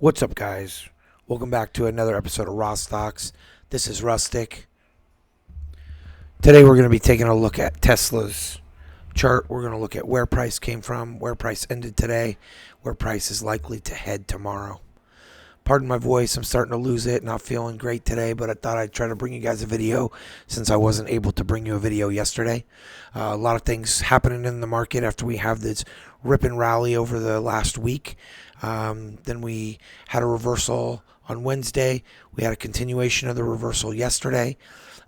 What's up, guys? Welcome back to another episode of Rawstocks. This is Rustic. Today we're going to be taking a look at Tesla's chart. We're going to look at where price came from, where price ended today, where price is likely to head tomorrow. Pardon my voice, I'm starting to lose it, not feeling great today, but I thought I'd try to bring you guys a video since I wasn't able to bring you a video yesterday. A lot of things happening in the market after we have this rip and rally over the last week. Then we had a reversal on Wednesday. We had a continuation of the reversal yesterday.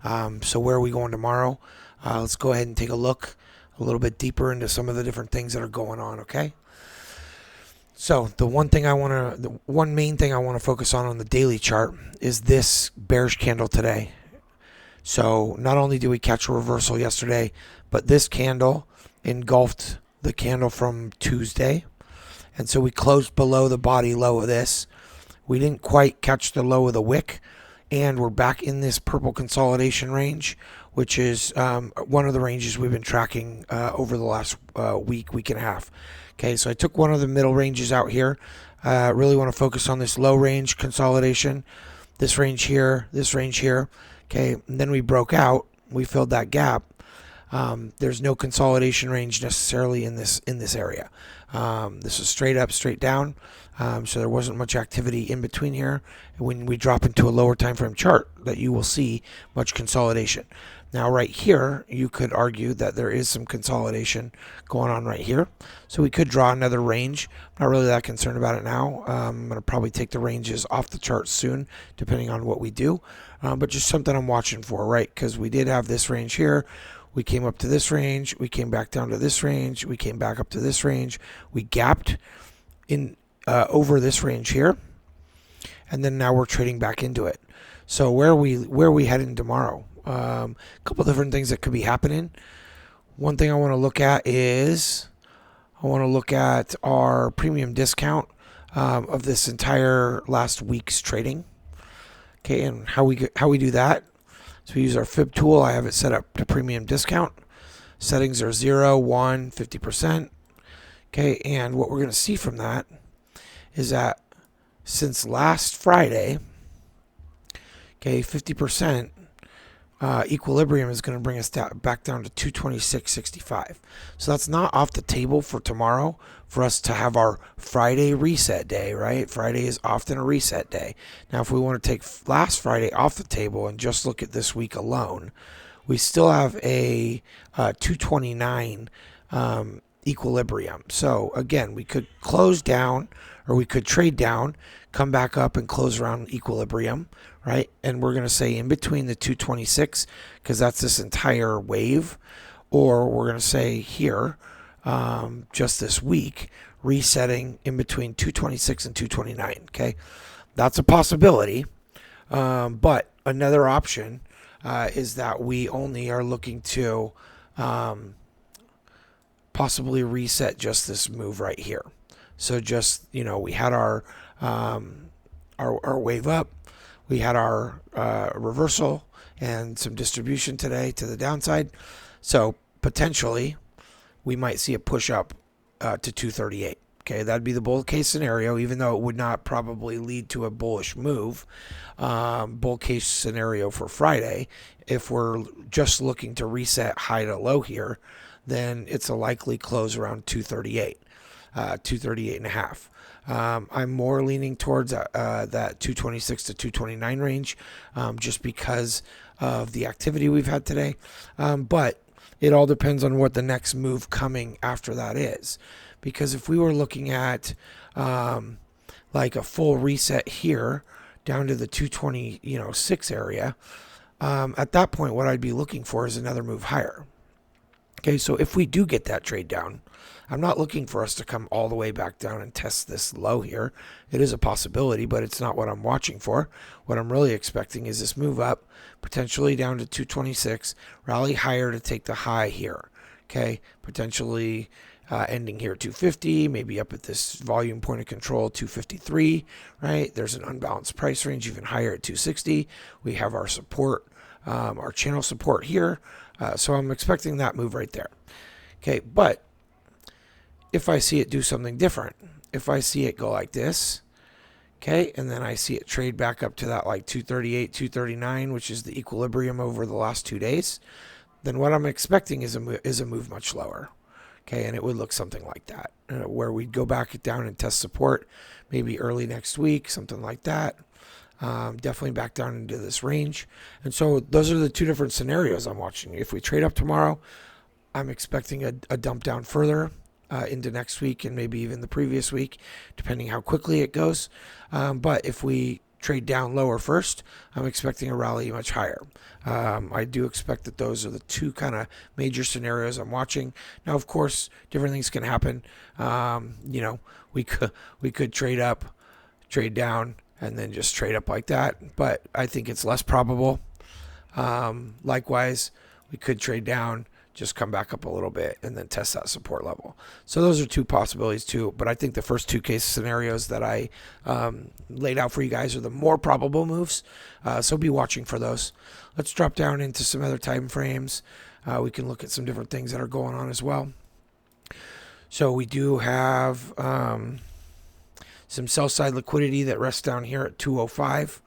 So where are we going tomorrow? Let's go ahead and take a look a little bit deeper into some of the different things that are going on, okay? So the one main thing I want to focus on the daily chart is this bearish candle today. So not only did we catch a reversal yesterday, but this candle engulfed the candle from Tuesday. And so we closed below the body low of this. We didn't quite catch the low of the wick, and we're back in this purple consolidation range, which is one of the ranges we've been tracking over the last week and a half. Okay, so I took one of the middle ranges out here. Really want to focus on this low range consolidation, this range here, this range here. Okay, and then we broke out. We filled that gap. There's no consolidation range necessarily in this area. This is straight up, straight down. So there wasn't much activity in between here. And when we drop into a lower time frame chart, that you will see much consolidation. Now right here, you could argue that there is some consolidation going on right here. So we could draw another range. I'm not really that concerned about it now. I'm going to probably take the ranges off the chart soon, depending on what we do. But just something I'm watching for, right? Because we did have this range here. We came up to this range. We came back down to this range. We came back up to this range. We gapped in over this range here. And then now we're trading back into it. So where are we heading tomorrow? A couple different things that could be happening. One thing I want to look at is our premium discount of this entire last week's trading. Okay, and how we do that. So we use our fib tool. I have it set up to premium discount. Settings are 0, 1, 50%. Okay, and what we're going to see from that is that since last Friday, okay, 50%. Equilibrium is going to bring us back down to 226.65. So that's not off the table for tomorrow for us to have our Friday reset day, right? Friday is often a reset day. Now, if we want to take last Friday off the table and just look at this week alone, we still have a 229 equilibrium. So again, we could close down or we could trade down, come back up and close around equilibrium, right? And we're going to say in between the 226 because that's this entire wave, or we're going to say here just this week resetting in between 226 and 229. Okay, that's a possibility, but another option is that we only are looking to possibly reset just this move right here. So just, we had our wave up, we had our reversal and some distribution today to the downside. So potentially we might see a push up to 238. Okay, that'd be the bull case scenario, even though it would not probably lead to a bullish move. Bull case scenario for Friday, if we're just looking to reset high to low here, then it's a likely close around 238. 238 and a half. I'm more leaning towards that 226 to 229 range just because of the activity we've had today. But it all depends on what the next move coming after that is. Because if we were looking at like a full reset here down to the 226 area, at that point what I'd be looking for is another move higher. Okay, so if we do get that trade down, I'm not looking for us to come all the way back down and test this low here. It is a possibility, but it's not what I'm watching for. What I'm really expecting is this move up, potentially down to 226, rally higher to take the high here. Okay, potentially ending here at 250, maybe up at this volume point of control 253, right? There's an unbalanced price range even higher at 260. We have our support, our channel support here. So I'm expecting that move right there. Okay, but if I see it do something different, if I see it go like this, Okay, and then I see it trade back up to that like 238, 239, which is the equilibrium over the last 2 days. Then what I'm expecting is a move much lower. Okay, and it would look something like that, where we'd go back down and test support, maybe early next week, something like that. Definitely back down into this range. And so those are the two different scenarios I'm watching. If we trade up tomorrow, I'm expecting a dump down further into next week and maybe even the previous week, depending how quickly it goes. But if we trade down lower first, I'm expecting a rally much higher. I do expect that those are the two kind of major scenarios I'm watching. Now, of course, different things can happen. We could trade up, trade down, and then just trade up like that. But I think it's less probable. Likewise, we could trade down, just come back up a little bit, and then test that support level. So those are two possibilities too. But I think the first two case scenarios that I laid out for you guys are the more probable moves. So be watching for those. Let's drop down into some other time frames. We can look at some different things that are going on as well. So we do have some sell side liquidity that rests down here at 205.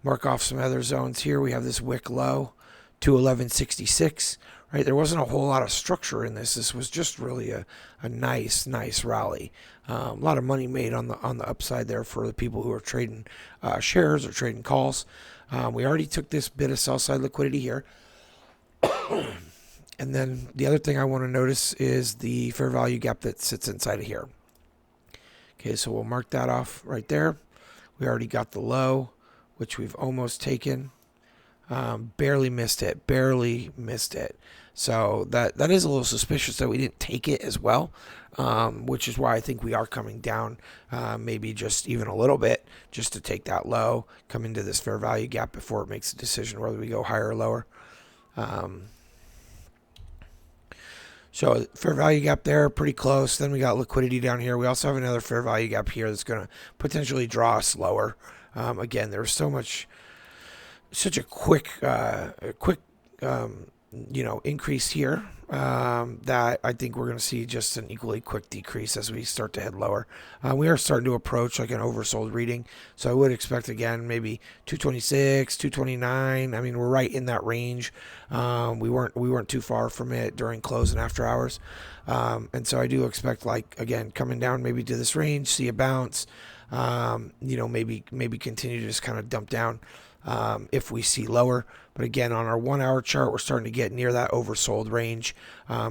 Mark off some other zones here. We have this wick low, 211.66. Right, there wasn't a whole lot of structure in this. This was just really a nice rally. A lot of money made on the upside there for the people who are trading shares or trading calls. We already took this bit of sell side liquidity here. And then the other thing I want to notice is the fair value gap that sits inside of here. Okay, so we'll mark that off right there. We already got the low, which we've almost taken. Barely missed it. So that is a little suspicious that we didn't take it as well, which is why I think we are coming down, maybe just even a little bit, just to take that low, come into this fair value gap before it makes a decision whether we go higher or lower. So fair value gap there, pretty close. Then we got liquidity down here. We also have another fair value gap here that's going to potentially draw us lower. Again, there's such a quick increase here that I think we're going to see just an equally quick decrease as we start to head lower. We are starting to approach like an oversold reading, so I would expect again maybe 226, 229. I mean, we're right in that range. We weren't too far from it during close and after hours, and so I do expect like again coming down maybe to this range, see a bounce. Maybe continue to just kind of dump down if we see lower. But again, on our 1 hour chart, we're starting to get near that oversold range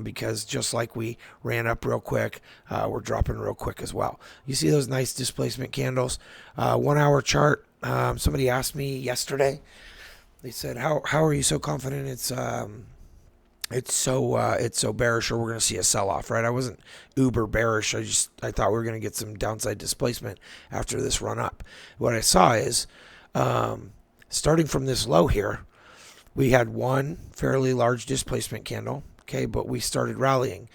because just like we ran up real quick, we're dropping real quick as well. You see those nice displacement candles. 1 hour chart. Somebody asked me yesterday. They said, "How are you so confident it's so bearish, or we're going to see a sell-off?" Right? I wasn't uber bearish. I thought we were going to get some downside displacement after this run up. What I saw is starting from this low here, we had one fairly large displacement candle, okay, but we started rallying.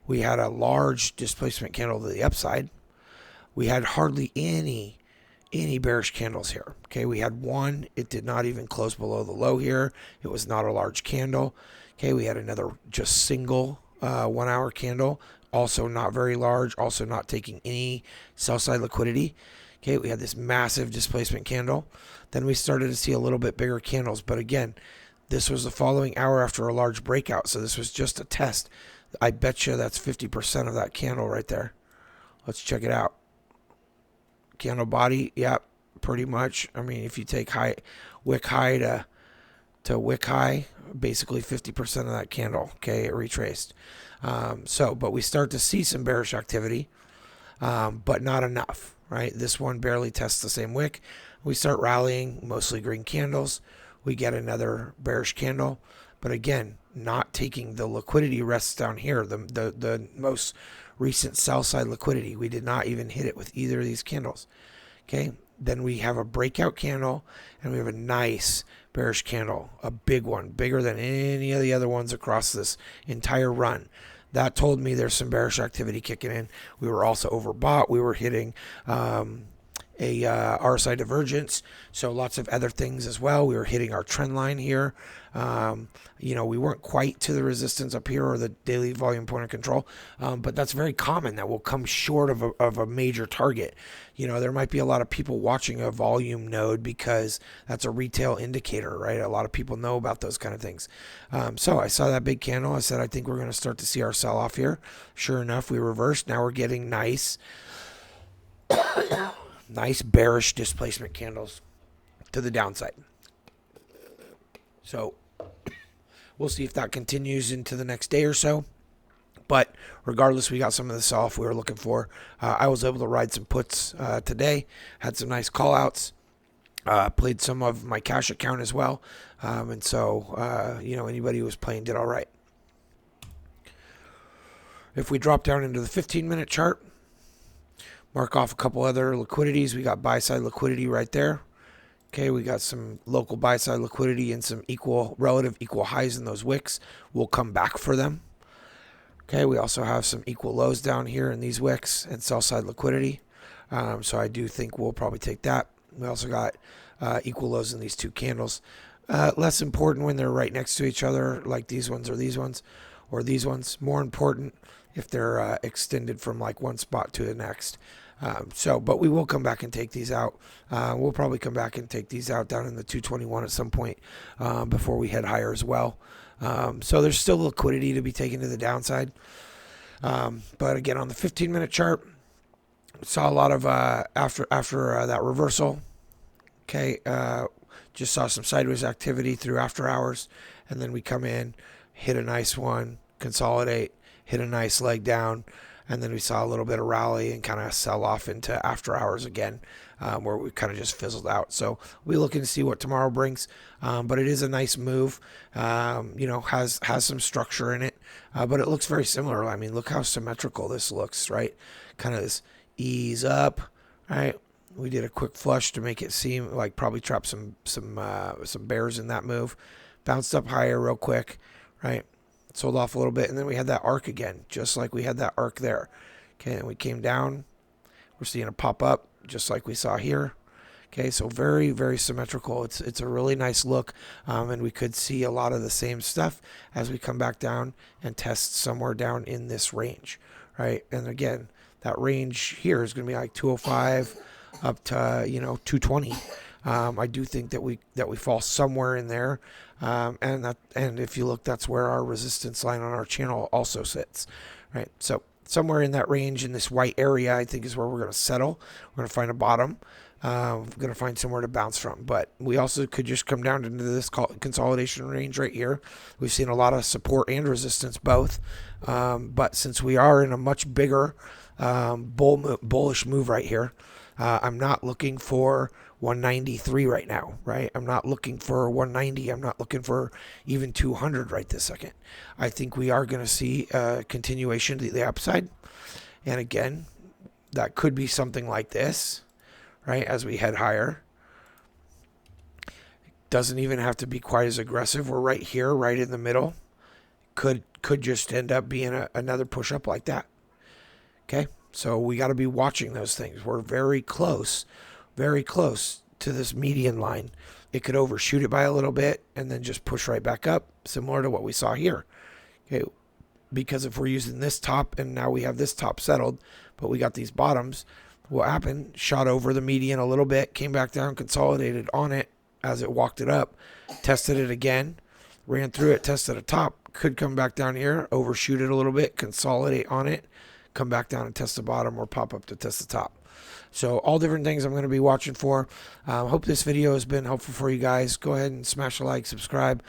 We had a large displacement candle to the upside. We had hardly any bearish candles here, okay. We had one. It did not even close below the low here. It was not a large candle, okay. We had another just single 1 hour candle, also not very large, also not taking any sell side liquidity. Okay, we had this massive displacement candle. Then we started to see a little bit bigger candles. But again, this was the following hour after a large breakout. So this was just a test. I bet you that's 50% of that candle right there. Let's check it out. Candle body, yep, pretty much. I mean, if you take wick high to wick high, basically 50% of that candle, okay, it retraced. But we start to see some bearish activity, but not enough. Right, this one barely tests the same wick. We start rallying, mostly green candles. We get another bearish candle, but again, not taking the liquidity rests down here. The most recent sell side liquidity, we did not even hit it with either of these candles. Okay, then we have a breakout candle, and we have a nice bearish candle, a big one, bigger than any of the other ones across this entire run. That told me there's some bearish activity kicking in. We were also overbought. We were hitting a RSI divergence, so lots of other things as well. We were hitting our trend line here. We weren't quite to the resistance up here or the daily volume point of control, but that's very common that we'll come short of a major target. There might be a lot of people watching a volume node because that's a retail indicator, right? A lot of people know about those kind of things. So I saw that big candle. I said, I think we're going to start to see our sell off here. Sure enough, we reversed. Now we're getting nice bearish displacement candles to the downside. So we'll see if that continues into the next day or so. But regardless, we got some of the sell off we were looking for. I was able to ride some puts today. Had some nice call outs. Played some of my cash account as well. And so, anybody who was playing did all right. If we drop down into the 15-minute chart, mark off a couple other liquidities. We got buy-side liquidity right there. Okay, we got some local buy-side liquidity and some relative equal highs in those wicks. We'll come back for them. Okay, we also have some equal lows down here in these wicks and sell-side liquidity. So I do think we'll probably take that. We also got equal lows in these two candles. Less important when they're right next to each other, like these ones or these ones or these ones. More important if they're extended from like one spot to the next. But we will come back and take these out. We'll probably come back and take these out down in the 221 at some point before we head higher as well. So there's still liquidity to be taken to the downside. But again, on the 15-minute chart, saw a lot of after that reversal. Okay, just saw some sideways activity through after hours, and then we come in, hit a nice one, consolidate, hit a nice leg down, and then we saw a little bit of rally and kind of sell off into after hours again, where we kind of just fizzled out. So we're looking to see what tomorrow brings, but it is a nice move. Has some structure in it, but it looks very similar. I mean, look how symmetrical this looks, right? Kind of this ease up, right? We did a quick flush to make it seem like probably trapped some bears in that move. Bounced up higher real quick, right? Sold off a little bit, and then we had that arc again, just like we had that arc there. Okay, and we came down. We're seeing a pop up, just like we saw here. Okay, so very, very symmetrical. It's a really nice look, and we could see a lot of the same stuff as we come back down and test somewhere down in this range, right? And again, that range here is going to be like 205 up to 220. I do think that we fall somewhere in there, and if you look, that's where our resistance line on our channel also sits, right? So somewhere in that range in this white area, I think is where we're going to settle. We're going to find a bottom. We're going to find somewhere to bounce from, but we also could just come down into this consolidation range right here. We've seen a lot of support and resistance both, but since we are in a much bigger bullish move right here, I'm not looking for 193 right now, right? I'm not looking for 190. I'm not looking for even 200 right this second. I think we are going to see a continuation to the upside. And again, that could be something like this, right? As we head higher. Doesn't even have to be quite as aggressive. We're right here, right in the middle. Could just end up being another push up like that. Okay? So we got to be watching those things. We're very close to this median line. It could overshoot it by a little bit and then just push right back up, similar to what we saw here. Okay, because if we're using this top and now we have this top settled, but we got these bottoms, what happened? Shot over the median a little bit, came back down, consolidated on it as it walked it up, tested it again, ran through it, tested a top, could come back down here, overshoot it a little bit, consolidate on it, come back down and test the bottom or pop up to test the top. So all different things I'm going to be watching for. Hope this video has been helpful for you guys. Go ahead and smash a like, subscribe.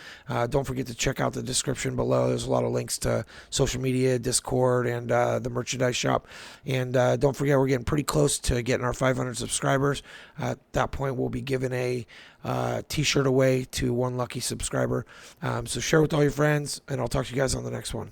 Don't forget to check out the description below. There's a lot of links to social media, Discord, and the merchandise shop. And don't forget, we're getting pretty close to getting our 500 subscribers. At that point, we'll be giving a t-shirt away to one lucky subscriber. So share with all your friends, and I'll talk to you guys on the next one.